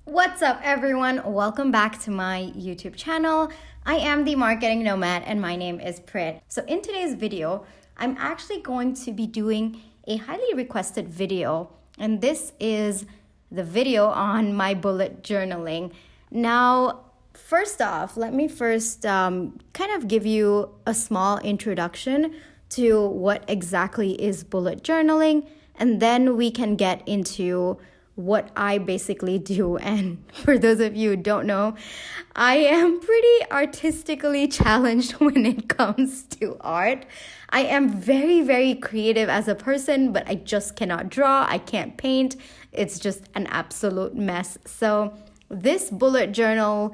What's up, everyone? Welcome back to my YouTube channel. I am the marketing nomad and my name is Prit. So in today's video, I'm actually going to be doing a highly requested video, and this is the video on my bullet journaling. Now, first off, let me kind of give you a small introduction to what exactly is bullet journaling, and then we can get into what I basically do. And for those of you who don't know, I am pretty artistically challenged when it comes to art. I am very, very creative as a person, but I just cannot draw. I can't paint. It's just an absolute mess. So this bullet journal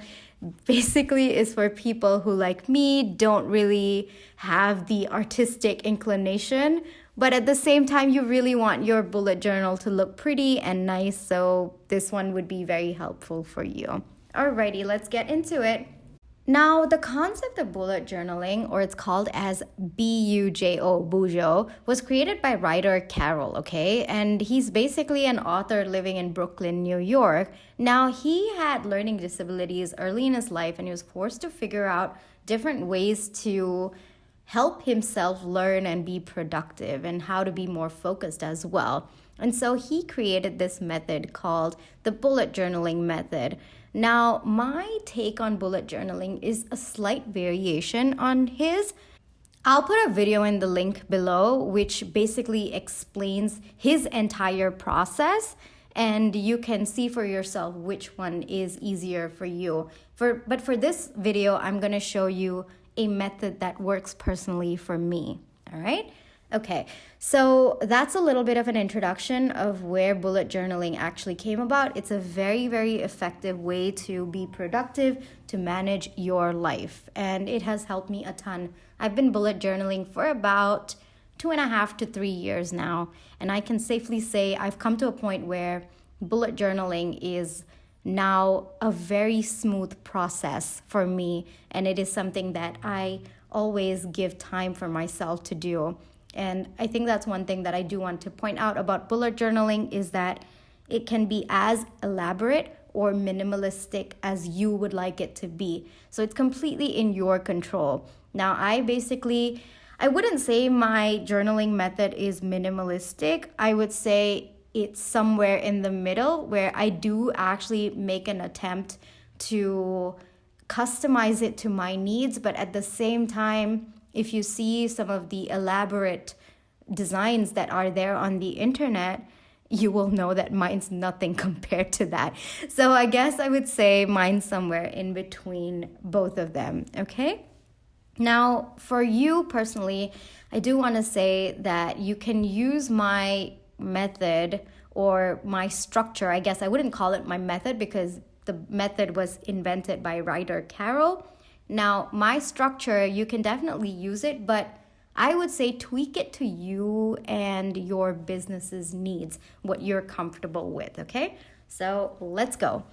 basically is for people who, like me, don't really have the artistic inclination, but at the same time, you really want your bullet journal to look pretty and nice, so this one would be very helpful for you. Alrighty, let's get into it. Now, the concept of bullet journaling, or it's called as Bujo, was created by writer Carol, okay? And he's basically an author living in Brooklyn, New York. Now, he had learning disabilities early in his life, and he was forced to figure out different ways to help himself learn and be productive and how to be more focused as well. And so he created this method called the bullet journaling method. Now, my take on bullet journaling is a slight variation on his. I'll put a video in the link below, which basically explains his entire process, and you can see for yourself which one is easier for you. But for this video, I'm going to show you a method that works personally for me. All right? Okay, so that's a little bit of an introduction of where bullet journaling actually came about. It's a very, very effective way to be productive, to manage your life, and it has helped me a ton. I've been bullet journaling for about 2.5 to 3 years now, and I can safely say I've come to a point where bullet journaling is now a very smooth process for me, and it is something that I always give time for myself to do. And I think that's one thing that I do want to point out about bullet journaling is that it can be as elaborate or minimalistic as you would like it to be. So it's completely in your control. Now, I wouldn't say my journaling method is minimalistic. I would say it's somewhere in the middle where I do actually make an attempt to customize it to my needs. But at the same time, if you see some of the elaborate designs that are there on the internet, you will know that mine's nothing compared to that. So I guess I would say mine's somewhere in between both of them, okay? Now, for you personally, I do want to say that you can use my method or my structure. I guess I wouldn't call it my method because the method was invented by writer Carol. Now, my structure, you can definitely use it, but I would say tweak it to you and your business's needs, what you're comfortable with, okay? So let's go.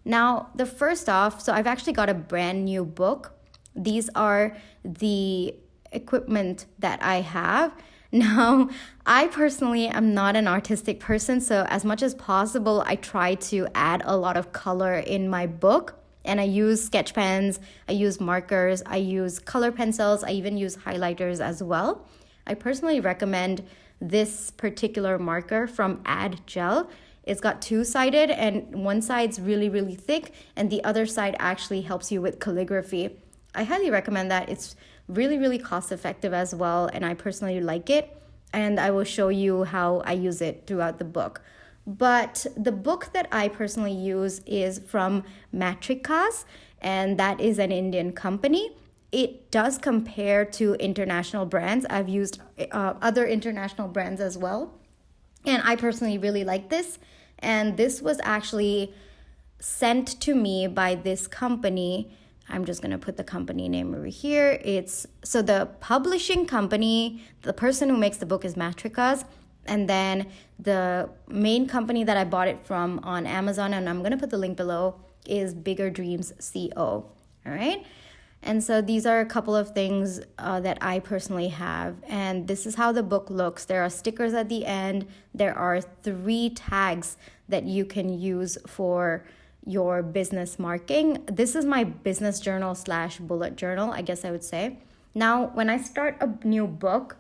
Now, the first off, so I've actually got a brand new book. These are the equipment that I have. Now, I personally am not an artistic person, so as much as possible, I try to add a lot of color in my book. And I use sketch pens, I use markers, I use color pencils, I even use highlighters as well. I personally recommend this particular marker from Add Gel. It's got two-sided, and one side's really, really thick, and the other side actually helps you with calligraphy. I highly recommend that. It's really, really cost-effective as well, and I personally like it. And I will show you how I use it throughout the book. But the book that I personally use is from Matrikas, and that is an Indian company. It does compare to international brands. I've used other international brands as well. And I personally really like this. And this was actually sent to me by this company. I'm just going to put the company name over here. So the publishing company, the person who makes the book is Matrikas. And then the main company that I bought it from on Amazon, and I'm going to put the link below, is Bigger Dreams CO. All right. And so these are a couple of things that I personally have. And this is how the book looks. There are stickers at the end. There are 3 tags that you can use for your business marking. This is my business journal / bullet journal, I guess I would say. Now, when I start a new book,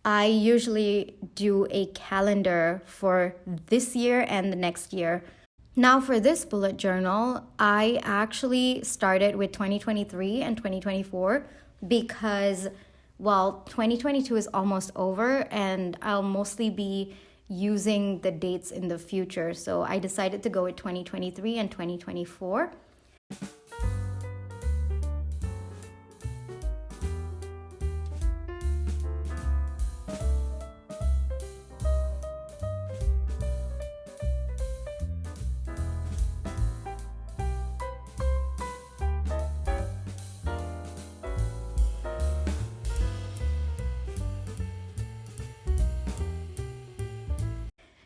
I usually do a calendar for this year and the next year. Now, for this bullet journal, I actually started with 2023 and 2024 because, well, 2022 is almost over and I'll mostly be using the dates in the future. So I decided to go with 2023 and 2024.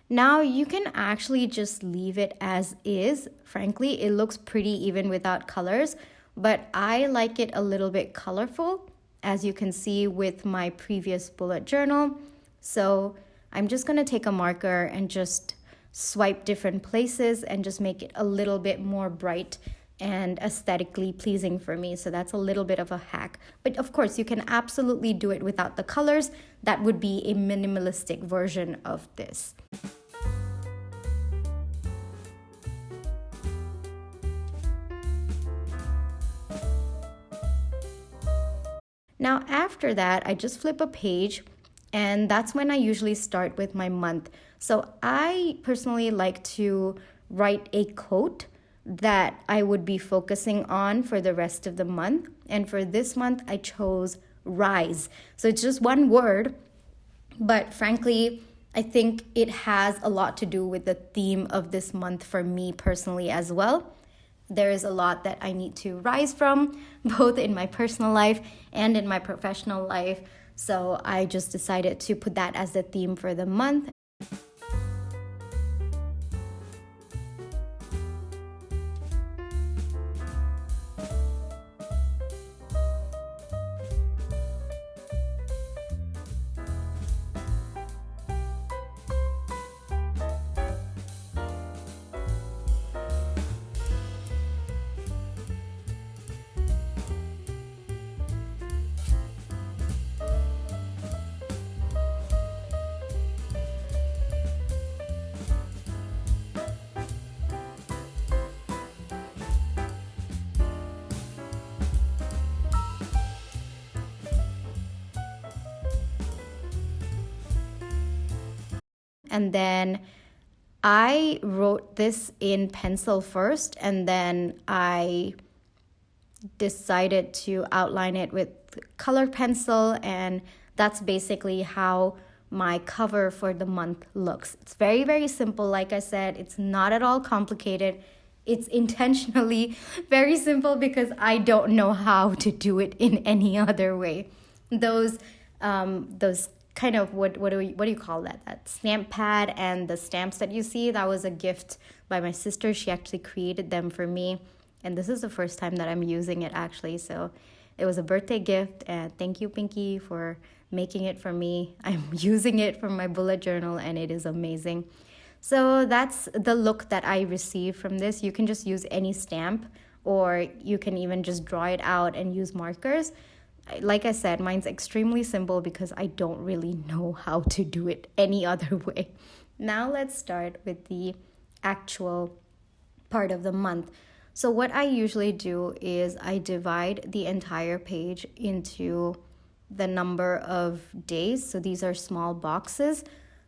Now you can actually just leave it as is. Frankly, it looks pretty even without colors, but I like it a little bit colorful, as you can see with my previous bullet journal. So I'm just gonna take a marker and just swipe different places and just make it a little bit more bright and aesthetically pleasing for me. So that's a little bit of a hack. But of course, you can absolutely do it without the colors. That would be a minimalistic version of this. Now, after that, I just flip a page, and that's when I usually start with my month. So I personally like to write a quote that I would be focusing on for the rest of the month. And for this month, I chose rise. So it's just one word, but frankly, I think it has a lot to do with the theme of this month for me personally as well. There is a lot that I need to rise from, both in my personal life and in my professional life. So I just decided to put that as the theme for the month. And then I wrote this in pencil first, and then I decided to outline it with color pencil, and that's basically how my cover for the month looks. It's very, very simple. Like I said, it's not at all complicated. It's intentionally very simple because I don't know how to do it in any other way. Those kind of what do you call that? That stamp pad and the stamps that you see, that was a gift by my sister. She actually created them for me, and this is the first time that I'm using it actually. So it was a birthday gift, and thank you, Pinky, for making it for me. I'm using it for my bullet journal, and it is amazing. So that's the look that I received from this. You can just use any stamp, or you can even just draw it out and use markers. Like I said, mine's extremely simple because I don't really know how to do it any other way. Now let's start with the actual part of the month. So what I usually do is I divide the entire page into the number of days. So these are small boxes.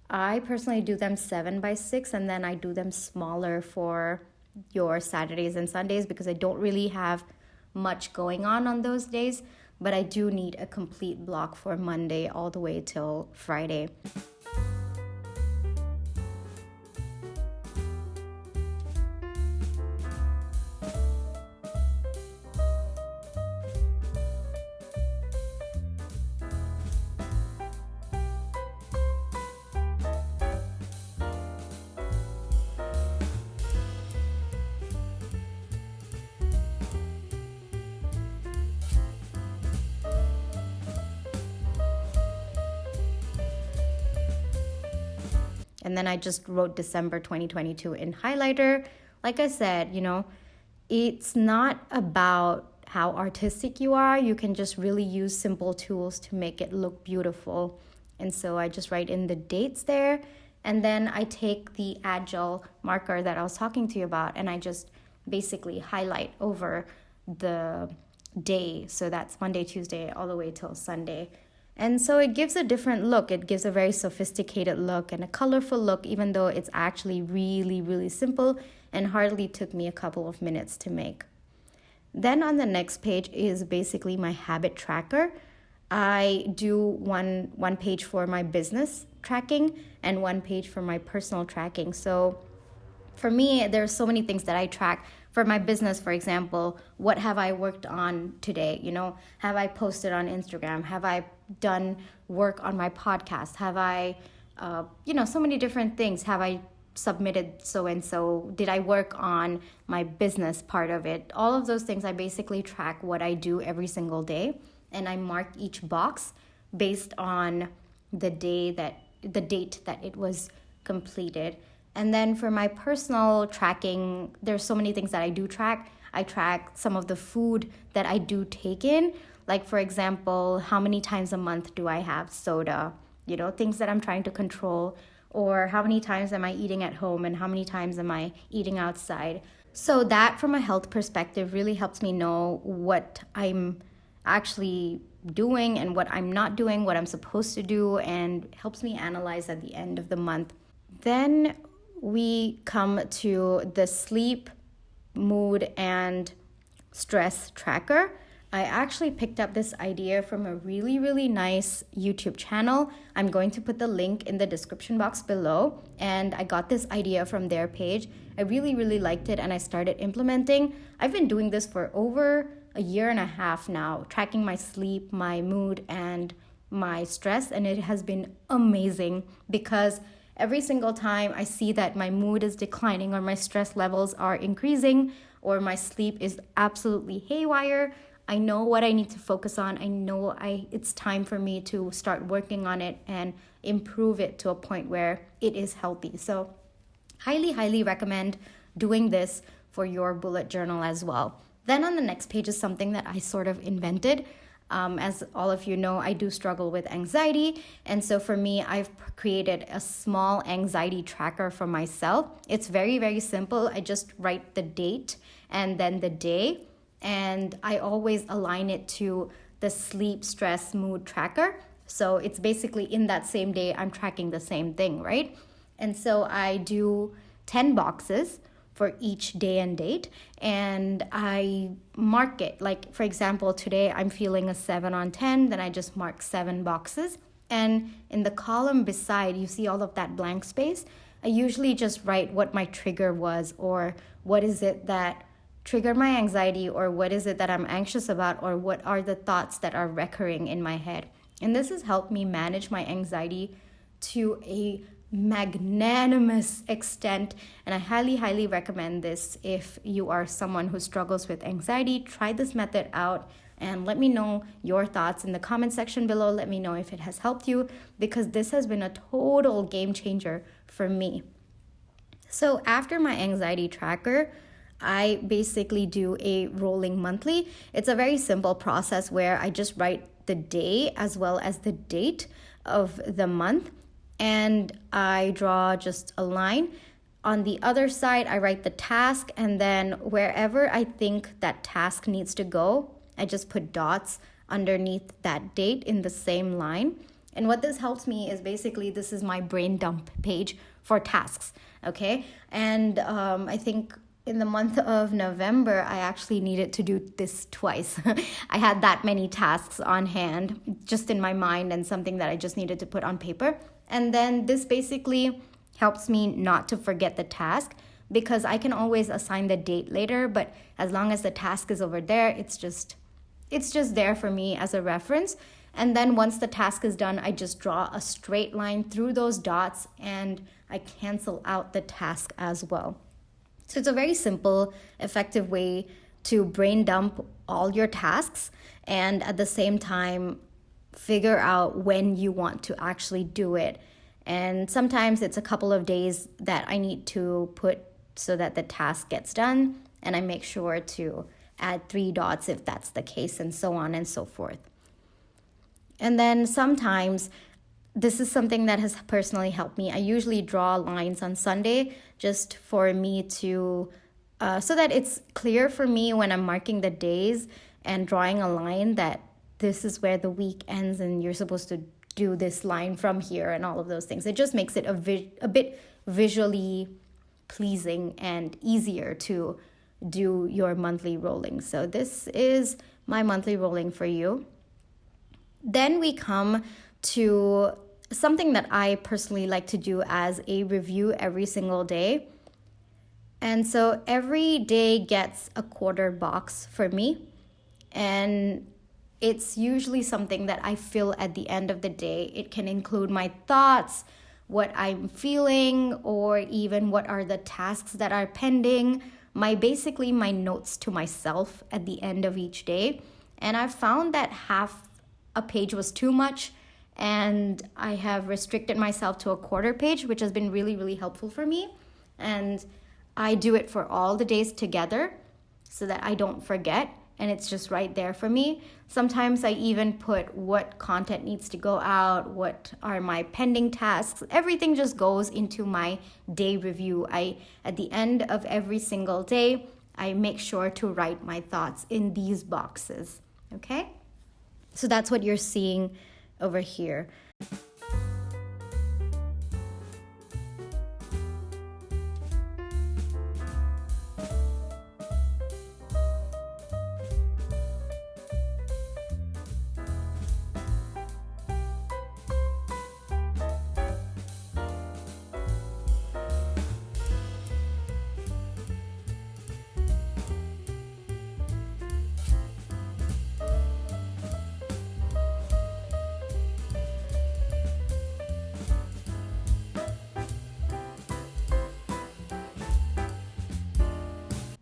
I personally do them 7x6, and then I do them smaller for your Saturdays and Sundays because I don't really have much going on those days. But I do need a complete block for Monday all the way till Friday. And then I just wrote December 2022 in highlighter. Like I said, it's not about how artistic you are. You can just really use simple tools to make it look beautiful. And so I just write in the dates there. And then I take the Agile marker that I was talking to you about, and I just basically highlight over the day. So that's Monday, Tuesday, all the way till Sunday. And so it gives a different look. It gives a very sophisticated look and a colorful look, even though it's actually really, really simple and hardly took me a couple of minutes to make. Then on the next page is basically my habit tracker. I do one page for my business tracking and one page for my personal tracking. So for me, there's so many things that I track. For my business, for example, what have I worked on today? Have I posted on Instagram? Have I done work on my podcast? Have I, so many different things. Have I submitted so-and-so? Did I work on my business part of it? All of those things, I basically track what I do every single day. And I mark each box based on the date that it was completed. And then for my personal tracking, there's so many things that I do track. I track some of the food that I do take in. Like, for example, how many times a month do I have soda? Things that I'm trying to control. Or how many times am I eating at home and how many times am I eating outside? So that, from a health perspective, really helps me know what I'm actually doing and what I'm not doing, what I'm supposed to do, and helps me analyze at the end of the month. Then we come to the sleep, mood, and stress tracker. I actually picked up this idea from a really, really nice YouTube channel. I'm going to put the link in the description box below. And I got this idea from their page. I really, really liked it and I started implementing. I've been doing this for over a year and a half now, tracking my sleep, my mood, and my stress. And it has been amazing because every single time I see that my mood is declining or my stress levels are increasing or my sleep is absolutely haywire, I know what I need to focus on. I know it's time for me to start working on it and improve it to a point where it is healthy. So highly, highly recommend doing this for your bullet journal as well. Then on the next page is something that I sort of invented. As all of you know, I do struggle with anxiety. And so for me, I've created a small anxiety tracker for myself. It's very, very simple. I just write the date and then the day. And I always align it to the sleep, stress, mood tracker. So it's basically in that same day, I'm tracking the same thing, right? And so I do 10 boxes for each day and date, and I mark it. Like, for example, today I'm feeling a 7 on 10, then I just mark 7 boxes. And in the column beside, you see all of that blank space. I usually just write what my trigger was, or what is it that triggered my anxiety, or what is it that I'm anxious about, or what are the thoughts that are recurring in my head. And this has helped me manage my anxiety to a magnanimous extent, and I highly, highly recommend this. If you are someone who struggles with anxiety, try this method out and let me know your thoughts in the comment section below. Let me know if it has helped you, because this has been a total game changer for me. So after my anxiety tracker, I basically do a rolling monthly. It's a very simple process where I just write the day as well as the date of the month, and I draw just a line. On the other side, I write the task, and then wherever I think that task needs to go, I just put dots underneath that date in the same line. And what this helps me is basically, this is my brain dump page for tasks, okay? And I think in the month of November, I actually needed to do this twice. I had that many tasks on hand, just in my mind, and something that I just needed to put on paper. And then this basically helps me not to forget the task, because I can always assign the date later, but as long as the task is over there, it's just there for me as a reference. And then once the task is done, I just draw a straight line through those dots and I cancel out the task as well. So it's a very simple, effective way to brain dump all your tasks and at the same time figure out when you want to actually do it. And sometimes it's a couple of days that I need to put so that the task gets done. And I make sure to add 3 dots if that's the case, and so on and so forth. And then sometimes, this is something that has personally helped me. I usually draw lines on Sunday just for me to, so that it's clear for me when I'm marking the days and drawing a line that this is where the week ends and you're supposed to do this line from here and all of those things. It just makes it a bit visually pleasing and easier to do your monthly rolling. So this is my monthly rolling for you. Then we come to something that I personally like to do as a review every single day. And so every day gets a quarter box for me. And it's usually something that I fill at the end of the day. It can include my thoughts, what I'm feeling, or even what are the tasks that are pending. Basically my notes to myself at the end of each day. And I've found that half a page was too much, and I have restricted myself to a quarter page, which has been really, really helpful for me. And I do it for all the days together so that I don't forget, and it's just right there for me. Sometimes I even put what content needs to go out, what are my pending tasks. Everything just goes into my day review. At the end of every single day, I make sure to write my thoughts in these boxes, okay? So that's what you're seeing over here.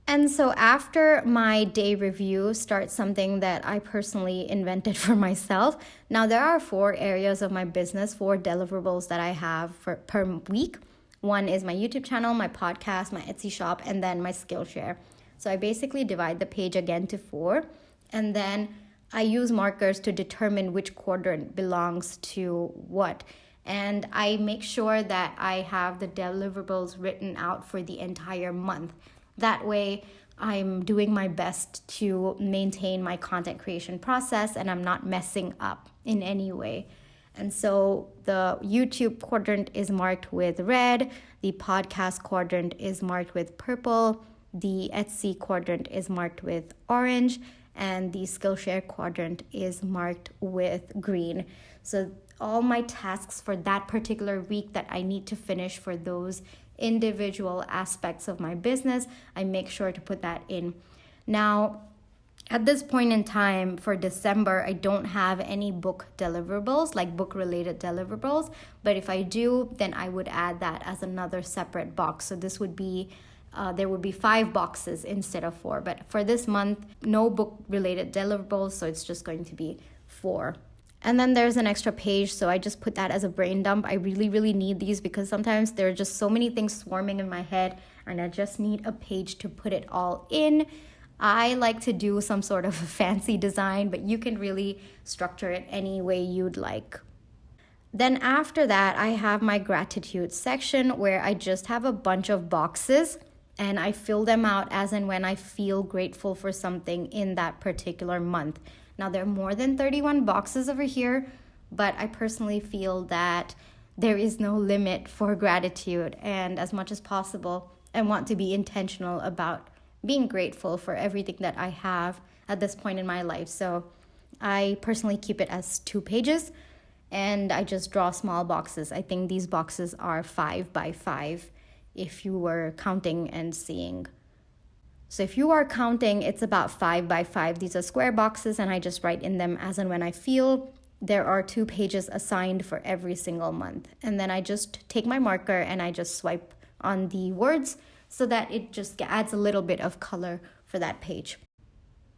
And so after my day review starts something that I personally invented for myself. Now there are 4 areas of my business, 4 deliverables that I have per week. One is my YouTube channel, my podcast, my Etsy shop, and then my Skillshare. So I basically divide the page again to 4. And then I use markers to determine which quadrant belongs to what. And I make sure that I have the deliverables written out for the entire month. That way, I'm doing my best to maintain my content creation process and I'm not messing up in any way. And so the YouTube quadrant is marked with red, the podcast quadrant is marked with purple, the Etsy quadrant is marked with orange, and the Skillshare quadrant is marked with green. So all my tasks for that particular week that I need to finish for those individual aspects of my business, I make sure to put that in. Now, at this point in time for December, I don't have any book deliverables, like book related deliverables. But if I do, then I would add that as another separate box. So this would be, there would be 5 boxes instead of 4. But for this month, no book related deliverables. So it's just going to be 4. And then there's an extra page, so I just put that as a brain dump. I really, really need these because sometimes there are just so many things swarming in my head and I just need a page to put it all in. I like to do some sort of fancy design, but you can really structure it any way you'd like. Then after that, I have my gratitude section where I just have a bunch of boxes and I fill them out as and when I feel grateful for something in that particular month. Now, there are more than 31 boxes over here, but I personally feel that there is no limit for gratitude. And as much as possible, I want to be intentional about being grateful for everything that I have at this point in my life. So I personally keep it as 2 pages, and I just draw small boxes. I think these boxes are 5 by 5 if you were counting and seeing. So if you are counting, it's about 5 by 5. These are square boxes and I just write in them as and when I feel. There are 2 pages assigned for every single month. And then I just take my marker and I just swipe on the words so that it just adds a little bit of color for that page.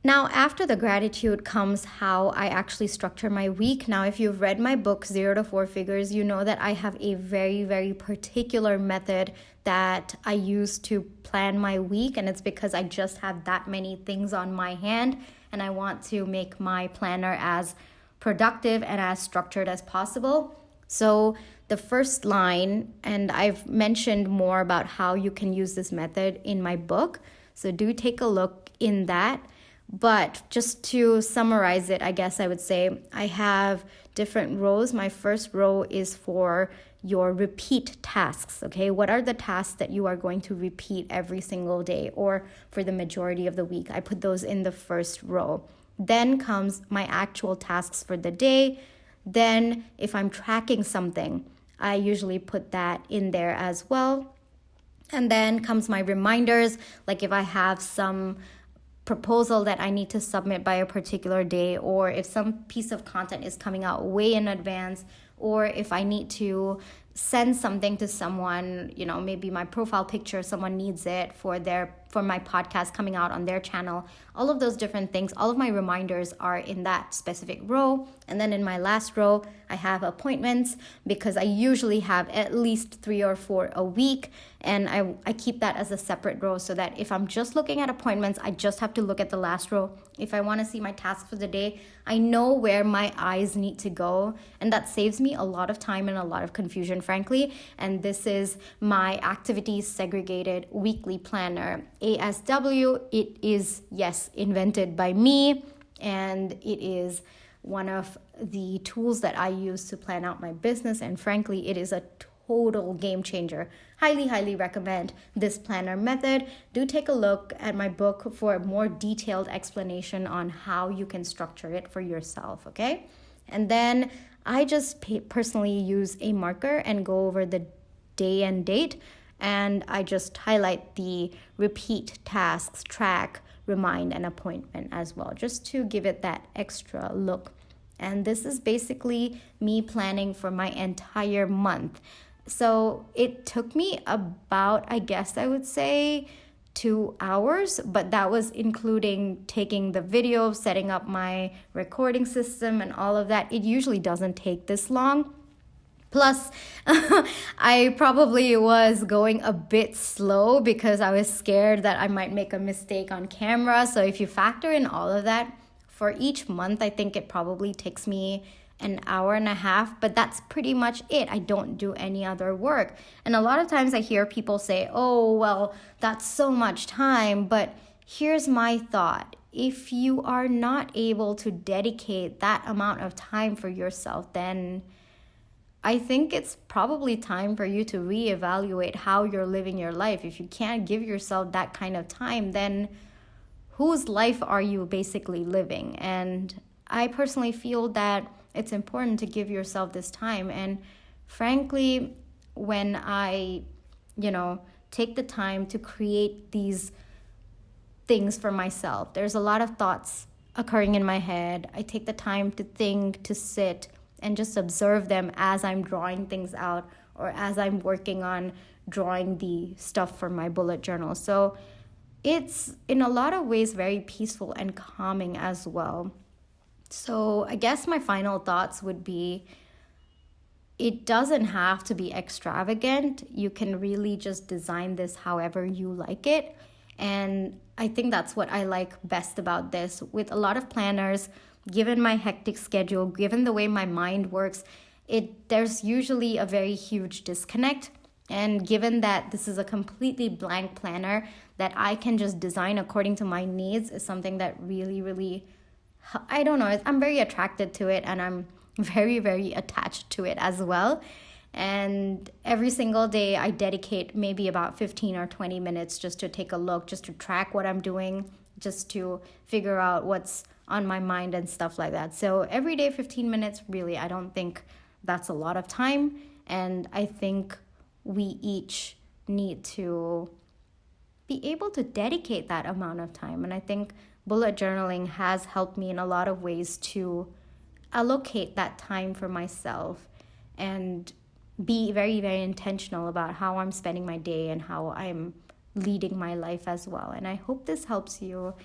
Now, after the gratitude comes how I actually structure my week. Now, if you've read my book, 0 to 4 Figures, you know that I have a very, very particular method that I use to plan my week. And it's because I just have that many things on my hand. And I want to make my planner as productive and as structured as possible. So the first line, and I've mentioned more about how you can use this method in my book. So do take a look in that. But just to summarize it, I guess I would say I have different rows. My first row is for your repeat tasks, okay? What are the tasks that you are going to repeat every single day or for the majority of the week? I put those in the first row. Then comes my actual tasks for the day. Then if I'm tracking something, I usually put that in there as well. And then comes my reminders, like if I have some proposal that I need to submit by a particular day, or if some piece of content is coming out way in advance, or if I need to send something to someone, maybe my profile picture, someone needs it for my podcast coming out on their channel. All of those different things, all of my reminders are in that specific row. And then in my last row, I have appointments, because I usually have at least 3 or 4 a week. And I keep that as a separate row, so that if I'm just looking at appointments, I just have to look at the last row. If I want to see my tasks for the day, I know where my eyes need to go. And that saves me a lot of time and a lot of confusion, frankly. And this is my activities segregated weekly planner, ASW. It is, yes, invented by me, and it is one of the tools that I use to plan out my business. And frankly, it is a total game changer. Highly, highly recommend this planner method. Do take a look at my book for a more detailed explanation on how you can structure it for yourself, okay? And then I just personally use a marker and go over the day and date, and I just highlight the repeat tasks, track, remind, and appointment as well, just to give it that extra look. And this is basically me planning for my entire month. So it took me about, I guess I would say, 2 hours, but that was including taking the video, setting up my recording system and all of that. It usually doesn't take this long. Plus, I probably was going a bit slow because I was scared that I might make a mistake on camera. So if you factor in all of that, for each month, I think it probably takes me an hour and a half, but that's pretty much it. I don't do any other work. And a lot of times I hear people say, oh, well, that's so much time. But here's my thought. If you are not able to dedicate that amount of time for yourself, then I think it's probably time for you to reevaluate how you're living your life. If you can't give yourself that kind of time, then whose life are you basically living? And I personally feel that it's important to give yourself this time. And frankly, when I, take the time to create these things for myself, there's a lot of thoughts occurring in my head. I take the time to think, to sit, and just observe them as I'm drawing things out or as I'm working on drawing the stuff for my bullet journal. So it's in a lot of ways very peaceful and calming as well. So I guess my final thoughts would be, it doesn't have to be extravagant. You can really just design this however you like it. And I think that's what I like best about this. With a lot of planners, given my hectic schedule, given the way my mind works, there's usually a very huge disconnect. And given that this is a completely blank planner that I can just design according to my needs, is something that really, really, I don't know, I'm very attracted to it, and I'm very, very attached to it as well. And every single day I dedicate maybe about 15 or 20 minutes just to take a look, just to track what I'm doing, just to figure out what's on my mind and stuff like that. So every day 15 minutes, really, I don't think that's a lot of time. And I think we each need to be able to dedicate that amount of time. And I think bullet journaling has helped me in a lot of ways to allocate that time for myself and be very, very intentional about how I'm spending my day and how I'm leading my life as well. And I hope this helps you.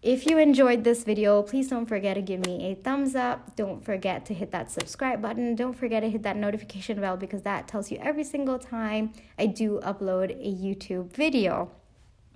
If you enjoyed this video, please don't forget to give me a thumbs up. Don't forget to hit that subscribe button. Don't forget to hit that notification bell because that tells you every single time I do upload a YouTube video.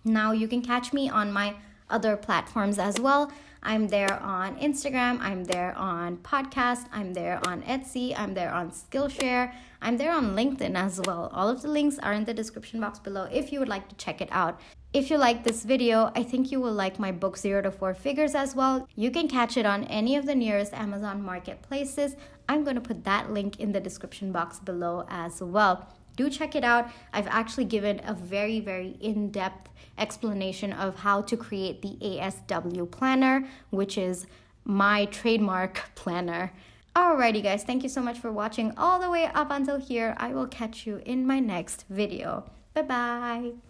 Now you can catch me on my other platforms as well. I'm there on Instagram, I'm there on podcast, I'm there on Etsy, I'm there on Skillshare, I'm there on LinkedIn as well. All of the links are in the description box below if you would like to check it out. If you like this video, I think you will like my book 0 to 4 Figures as well. You can catch it on any of the nearest Amazon marketplaces. I'm going to put that link in the description box below as well. Do check it out. I've actually given a very, very in-depth explanation of how to create the ASW planner, which is my trademark planner. Alrighty guys, thank you so much for watching all the way up until here. I will catch you in my next video. Bye-bye.